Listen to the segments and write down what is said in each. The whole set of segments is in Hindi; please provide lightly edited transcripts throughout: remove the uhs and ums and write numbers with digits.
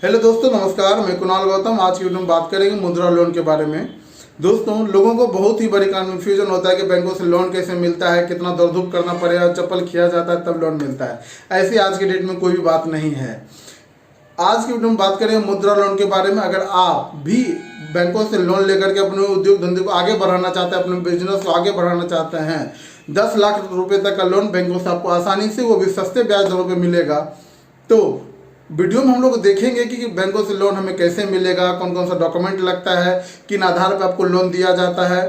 हेलो दोस्तों, नमस्कार। मैं कुणाल गौतम। आज की वीडियो में बात करेंगे मुद्रा लोन के बारे में। दोस्तों, लोगों को बहुत ही बड़ी कन्फ्यूजन होता है कि बैंकों से लोन कैसे मिलता है, कितना दौड़ धूप करना पड़ेगा, चप्पल खिया जाता है तब लोन मिलता है। ऐसी आज की डेट में कोई भी बात नहीं है। आज की वीडियो में बात करेंगे मुद्रा लोन के बारे में। अगर आप भी बैंकों से लोन लेकर के अपने उद्योग धंधे को आगे बढ़ाना चाहते हैं, अपने बिजनेस को आगे बढ़ाना चाहते हैं, 10 लाख रुपए तक का लोन बैंकों से आपको आसानी से, वो भी सस्ते ब्याज दरों पर मिलेगा। तो वीडियो में हम लोग देखेंगे कि बैंकों से लोन हमें कैसे मिलेगा, कौन कौन सा डॉक्यूमेंट लगता है, किन आधार पर आपको लोन दिया जाता है,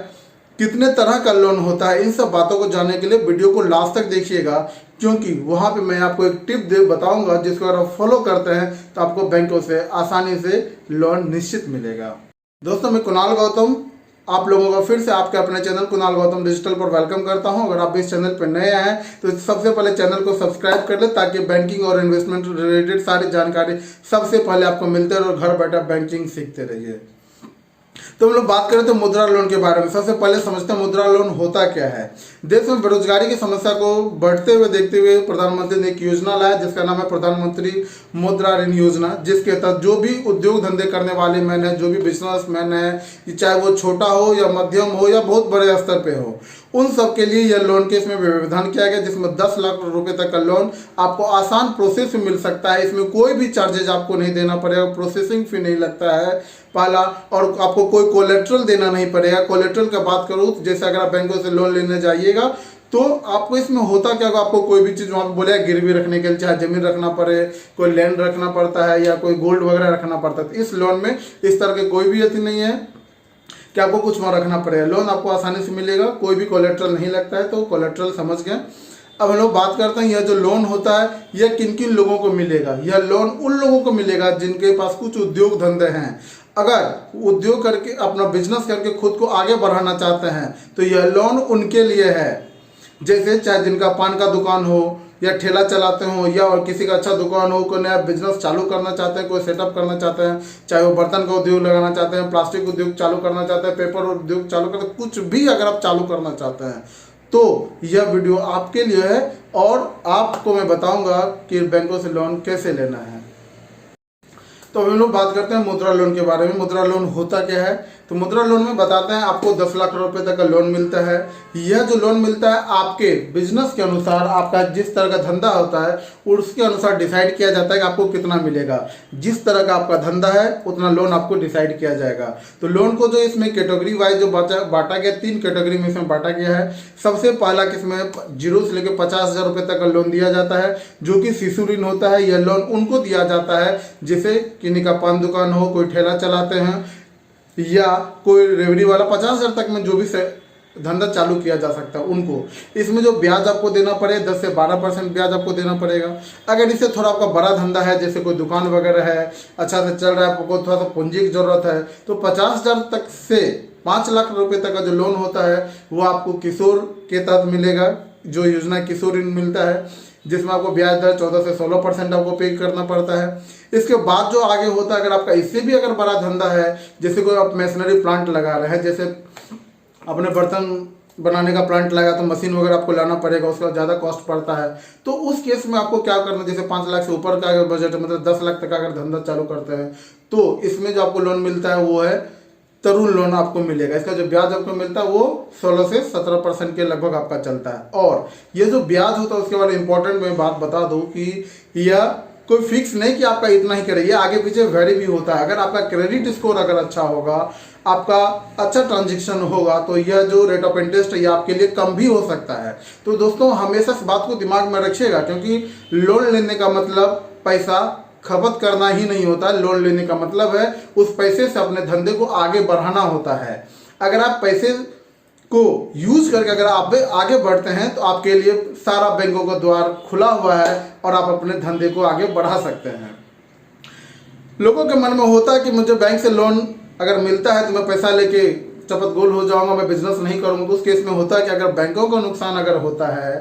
कितने तरह का लोन होता है। इन सब बातों को जानने के लिए वीडियो को लास्ट तक देखिएगा, क्योंकि वहाँ पे मैं आपको एक टिप बताऊंगा जिसको अगर आप फॉलो करते हैं तो आपको बैंकों से आसानी से लोन निश्चित मिलेगा। दोस्तों, मैं कुणाल गौतम आप लोगों को फिर से आपके अपने चैनल कुणाल गौतम डिजिटल पर वेलकम करता हूं। अगर आप इस चैनल पर नए हैं तो सबसे पहले चैनल को सब्सक्राइब कर ले, ताकि बैंकिंग और इन्वेस्टमेंट रिलेटेड सारी जानकारी सबसे पहले आपको मिलते रहे और घर बैठे बैंकिंग सीखते रहिए। तो हम लोग बात करें तो मुद्रा लोन के बारे में। सबसे पहले समझते हैं मुद्रा लोन होता क्या है। देश में बेरोजगारी की समस्या को बढ़ते हुए देखते हुए प्रधानमंत्री ने एक योजना लाया जिसका नाम है प्रधानमंत्री मुद्रा ऋण योजना, जिसके तहत जो भी उद्योग धंधे करने वाले मैन है, जो भी बिजनेसमैन है, चाहे वो छोटा हो या मध्यम हो या बहुत बड़े स्तर पे हो, उन सब के लिए यह लोन के इसमें व्यवधान किया गया, जिसमें 10 लाख रुपए तक का लोन आपको आसान प्रोसेस में मिल सकता है। इसमें कोई भी चार्जेज आपको नहीं देना पड़ेगा, प्रोसेसिंग फी नहीं लगता है पहला, और आपको कोई कोलेट्रल देना नहीं पड़ेगा। कोलेट्रल का बात करूँ तो जैसे अगर आप बैंकों से लोन लेने जाइएगा तो आपको इसमें होता क्या होगा, आपको कोई भी चीज़ वहाँ पे बोले गिरवी रखने के लिए, चाहे जमीन रखना पड़े, कोई लैंड रखना पड़ता है या कोई गोल्ड वगैरह रखना पड़ता है। तो इस लोन में इस तरह के कोई भी अति नहीं है कि आपको कुछ वहाँ रखना पड़ेगा। लोन आपको आसानी से मिलेगा, कोई भी कोलेट्रल नहीं लगता है। तो कोलेट्रल समझ गए। अब हम लोग बात करते हैं यह जो लोन होता है यह किन किन लोगों को मिलेगा। यह लोन उन लोगों को मिलेगा जिनके पास कुछ उद्योग धंधे हैं। अगर उद्योग करके अपना बिजनेस करके खुद को आगे बढ़ाना चाहते हैं तो यह लोन उनके लिए है। जैसे चाहे जिनका पान का दुकान हो या ठेला चलाते हो या और किसी का अच्छा दुकान हो, कोई नया बिजनेस चालू करना चाहते हैं, कोई सेटअप करना चाहते हैं, चाहे वो बर्तन का उद्योग लगाना चाहते हैं, प्लास्टिक उद्योग चालू करना चाहते हैं, पेपर उद्योग चालू करते हैं, कुछ भी अगर आप चालू करना चाहते हैं तो यह वीडियो आपके लिए है। और आपको मैं बताऊंगा कि बैंकों से लोन कैसे लेना है। तो हम लोग बात करते हैं मुद्रा लोन के बारे में। मुद्रा लोन होता क्या है, तो मुद्रा लोन में बताते हैं आपको 10 लाख रुपए तक का लोन मिलता है। यह जो लोन मिलता है आपके बिजनेस के अनुसार, आपका जिस तरह का धंधा होता है उसके अनुसार डिसाइड किया जाता है कि आपको कितना मिलेगा। जिस तरह का आपका धंधा है उतना लोन आपको डिसाइड किया जाएगा। तो लोन को जो इसमें कैटेगरी वाइज जो बांटा गया, 3 कैटेगरी में इसमें बांटा गया है। सबसे पहला किसमें 0 से लेकर 50,000 रुपये तक का लोन दिया जाता है, जो कि शिशु ऋण होता है। यह लोन उनको दिया जाता है जिसे किन्हीं का पान दुकान हो, कोई ठेला चलाते हैं या कोई रेवड़ी वाला, 50,000 तक में जो भी धंधा चालू किया जा सकता है उनको। इसमें जो ब्याज आपको देना पड़ेगा 10 से 12% ब्याज आपको देना पड़ेगा। अगर इससे थोड़ा आपका बड़ा धंधा है, जैसे कोई दुकान वगैरह है, अच्छा से चल रहा है, आपको थोड़ा सा पूंजी की जरूरत है, तो 50,000 तक से 5 लाख रुपए तक का जो लोन होता है वो आपको किशोर के तहत मिलेगा। जो योजना किशोर ऋण मिलता है, जिसमें आपको ब्याज दर 14 से 16% आपको पे करना पड़ता है। इसके बाद जो आगे होता है, अगर आपका इससे भी अगर बड़ा धंधा है, जैसे कोई आप मशीनरी प्लांट लगा रहे हैं, जैसे अपने बर्तन बनाने का प्लांट लगा तो मशीन वगैरह आपको लाना पड़ेगा, उसका ज़्यादा कॉस्ट पड़ता है। तो उस केस में आपको क्या करना, जैसे 5 लाख से ऊपर का अगर बजट है, मतलब 10 लाख तक का अगर धंधा चालू करते हैं, तो इसमें जो आपको लोन मिलता है वो है तरुण लोन आपको मिलेगा। इसका जो ब्याज आपको मिलता है वो 16 से 17% के लगभग आपका चलता है। और ये जो ब्याज होता है उसके बारे में इंपॉर्टेंट मैं बात बता दूं कि यह कोई फिक्स नहीं कि आपका इतना ही करे, ये आगे पीछे वेरी भी होता है। अगर आपका क्रेडिट स्कोर अगर अच्छा होगा, आपका अच्छा ट्रांजेक्शन होगा, तो यह जो रेट ऑफ इंटरेस्ट है ये आपके लिए कम भी हो सकता है। तो दोस्तों, हमेशा इस बात को दिमाग में रखिएगा, क्योंकि लोन लेने का मतलब पैसा खपत करना ही नहीं होता। लोन लेने का मतलब है उस पैसे से अपने धंधे को आगे बढ़ाना होता है। अगर आप पैसे को यूज करके अगर आप आगे बढ़ते हैं तो आपके लिए सारा बैंकों का द्वार खुला हुआ है और आप अपने धंधे को आगे बढ़ा सकते हैं। लोगों के मन में होता है कि मुझे बैंक से लोन अगर मिलता है तो मैं पैसा लेके चपत गोल हो जाऊंगा, मैं बिजनेस नहीं करूंगा। तो उस केस में होता है कि अगर बैंकों का नुकसान अगर होता है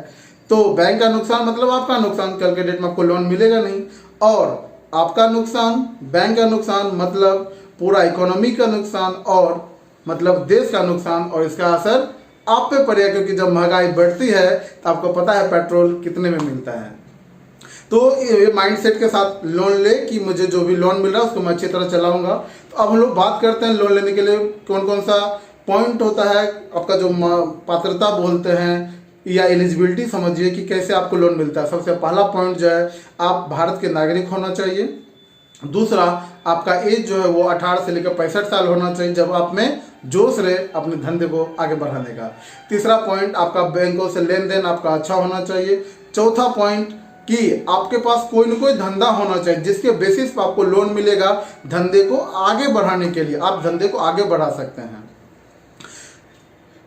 तो बैंक का नुकसान मतलब आपका नुकसान, कल के डेट में आपको लोन मिलेगा नहीं। और आपका नुकसान, बैंक का नुकसान मतलब पूरा इकोनॉमी का नुकसान और मतलब देश का नुकसान, और इसका असर आप पे पड़ेगा। क्योंकि जब महंगाई बढ़ती है तो आपको पता है पेट्रोल कितने में मिलता है। तो ये माइंडसेट के साथ लोन ले कि मुझे जो भी लोन मिल रहा है उसको मैं अच्छी तरह चलाऊंगा। तो अब हम लोग बात करते हैं लोन लेने के लिए कौन कौन सा पॉइंट होता है, आपका जो पात्रता बोलते हैं या एलिजिबिलिटी समझिए कि कैसे आपको लोन मिलता है। सबसे पहला पॉइंट जो है, आप भारत के नागरिक होना चाहिए। दूसरा, आपका एज जो है वो 18 से लेकर 65 साल होना चाहिए, जब आप में जोश रहे अपने धंधे को आगे बढ़ाने का। तीसरा पॉइंट, आपका बैंकों से लेन देन आपका अच्छा होना चाहिए। चौथा पॉइंट कि आपके पास कोई न कोई धंधा होना चाहिए जिसके बेसिस पर आपको लोन मिलेगा धंधे को आगे बढ़ाने के लिए, आप धंधे को आगे बढ़ा सकते हैं।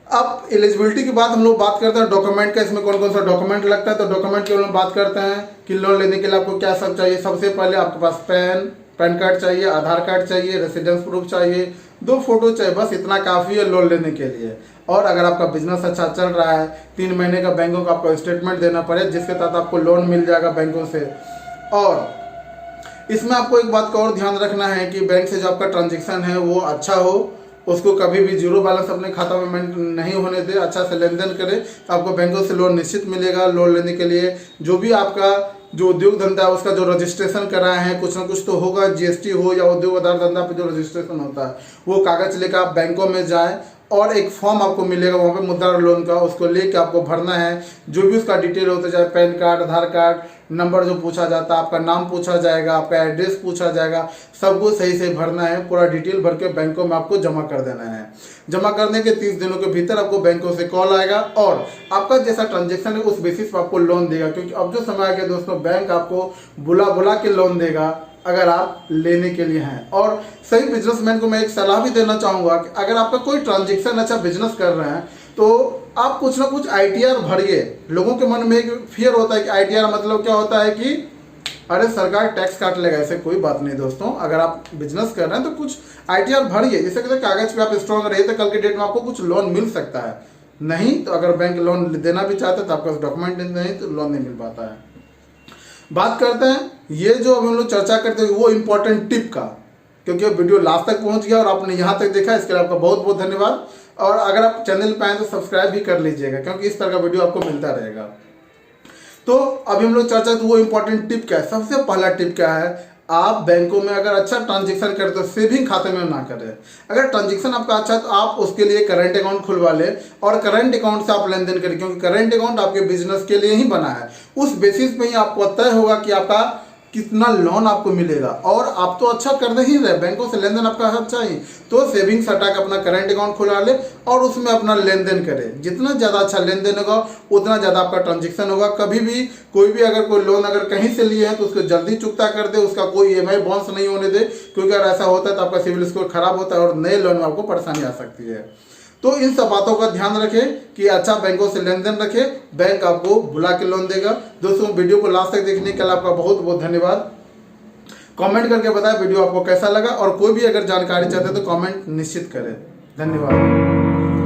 अब एलिजिबिलिटी की बात हम लोग बात करते हैं डॉक्यूमेंट का, इसमें कौन कौन सा डॉक्यूमेंट लगता है। तो डॉक्यूमेंट की हम लोग बात करते हैं कि लोन लेने के लिए आपको क्या सब चाहिए। सबसे पहले आपके पास पैन कार्ड चाहिए, आधार कार्ड चाहिए, रेसिडेंस प्रूफ चाहिए, 2 फोटो चाहिए, बस इतना काफ़ी है लोन लेने के लिए। और अगर आपका बिजनेस अच्छा चल रहा है, 3 महीने का बैंकों का आपको स्टेटमेंट देना पड़े जिसके तहत आपको लोन मिल जाएगा बैंकों से। और इसमें आपको एक बात का और ध्यान रखना है कि बैंक से जो आपका ट्रांजेक्शन है वो अच्छा हो, उसको कभी भी जीरो बैलेंस अपने खाता में नहीं होने दे, अच्छा से लेन देन करे, तो आपको बैंकों से लोन निश्चित मिलेगा। लोन लेने के लिए जो भी आपका जो उद्योग धंधा है उसका जो रजिस्ट्रेशन कराए हैं कुछ ना कुछ तो होगा, जीएसटी हो या उद्योग आधार धंधा पे जो रजिस्ट्रेशन होता है वो कागज लेकर आप बैंकों में जाएं और एक फॉर्म आपको मिलेगा वहाँ पे मुद्रा लोन का, उसको लेके आपको भरना है। जो भी उसका डिटेल होता है, चाहे पैन कार्ड, आधार कार्ड नंबर जो पूछा जाता है, आपका नाम पूछा जाएगा, आपका एड्रेस पूछा जाएगा, सब कुछ सही से भरना है। पूरा डिटेल भर के बैंकों में आपको जमा कर देना है। जमा करने के 30 दिनों के भीतर आपको बैंकों से कॉल आएगा और आपका जैसा ट्रांजेक्शन है उस बेसिस पर आपको लोन देगा। क्योंकि अब जो समय आ गया दोस्तों, बैंक आपको बुला के लोन देगा अगर आप लेने के लिए हैं। और सही बिजनेसमैन को मैं एक सलाह भी देना चाहूँगा कि अगर आपका कोई ट्रांजेक्शन अच्छा बिजनेस कर रहे हैं तो आप कुछ ना कुछ ITR भरिए। लोगों के मन में एक फियर होता है कि ITR मतलब क्या होता है कि अरे सरकार टैक्स काट लेगा, ऐसे कोई बात नहीं दोस्तों। अगर आप बिजनेस कर रहे हैं तो कुछ ITR भरिए, जिससे कि कागज पे आप स्ट्रॉन्ग रहिए तो कल के डेट में आपको कुछ लोन मिल सकता है। नहीं तो अगर बैंक लोन देना भी चाहते हैं तो आपका डॉक्यूमेंट नहीं तो लोन नहीं मिल पाता है। बात करते हैं ये जो हम लोग चर्चा करते हैं वो इम्पोर्टेंट टिप का, क्योंकि वीडियो लास्ट तक पहुंच गया और आपने यहाँ तक देखा, इसके लिए आपका बहुत बहुत धन्यवाद। और अगर आप चैनल पे आए तो सब्सक्राइब भी कर लीजिएगा क्योंकि इस तरह का वीडियो आपको मिलता रहेगा। तो अभी हम लोग चर्चा तो वो इम्पोर्टेंट टिप क्या है। सबसे पहला टिप क्या है, आप बैंकों में अगर अच्छा ट्रांजेक्शन करते हो सेविंग खाते में ना करें। अगर ट्रांजेक्शन आपका अच्छा है तो आप उसके लिए करंट अकाउंट खुलवा लें और करंट अकाउंट से आप लेन देन करें, क्योंकि करंट अकाउंट आपके बिजनेस के लिए ही बना है। उस बेसिस पे ही आपको तय होगा कि आपका कितना लोन आपको मिलेगा। और आप तो अच्छा कर ही रहे, बैंकों से लेन देन आपका अच्छा ही, तो सेविंग्स हटा के अपना करंट अकाउंट खुला ले और उसमें अपना लेन देन करें। जितना ज़्यादा अच्छा लेन देन होगा उतना ज़्यादा आपका ट्रांजेक्शन होगा। कभी भी कोई भी अगर कोई लोन अगर कहीं से लिए हैं तो उसको जल्दी चुकता कर दे, उसका कोई EMI बाउंस नहीं होने दे, क्योंकि अगर ऐसा होता है तो आपका सिविल स्कोर खराब होता है और नए लोन में आपको परेशानी आ सकती है। तो इन सब बातों का ध्यान रखें कि अच्छा बैंकों से लेन देन रखें, बैंक आपको बुला के लोन देगा। दोस्तों वीडियो को लास्ट तक देखने के लिए आपका बहुत बहुत धन्यवाद। कमेंट करके बताएं वीडियो आपको कैसा लगा और कोई भी अगर जानकारी चाहते हैं तो कमेंट निश्चित करें। धन्यवाद।